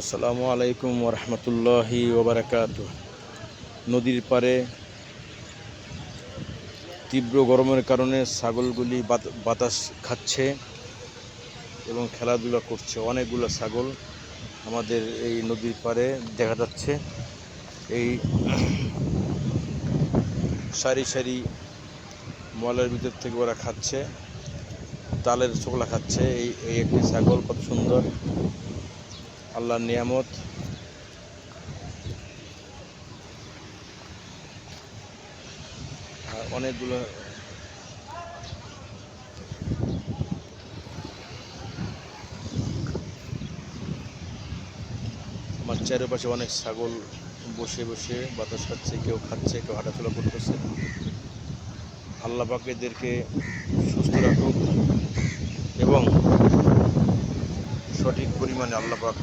আসসালামু আলাইকুম ওরহমতুল্লাহি ওবারাকাতুহ। নদীর পাড়ে তীব্র গরমের কারণে ছাগলগুলি বাতাস খাচ্ছে এবং খেলাধুলা করছে। অনেকগুলো ছাগল আমাদের এই নদীর পাড়ে দেখা যাচ্ছে। এই সারি সারি মলের ভিতর থেকে ওরা খাচ্ছে, তালের ছোকলা খাচ্ছে। এই একটি ছাগল, কত সুন্দর, আল্লাহর নিয়ামত। অনেকগুলো আমার চারপাশে অনেক ছাগল বসে বসে বাতাস খাচ্ছে, কেউ খাচ্ছে, কেউ হাঁটাচলা করতেছে। আল্লাহ পাক এদেরকে সুস্থ রাখুক এবং সঠিক পরিমাণে আল্লাহ পাক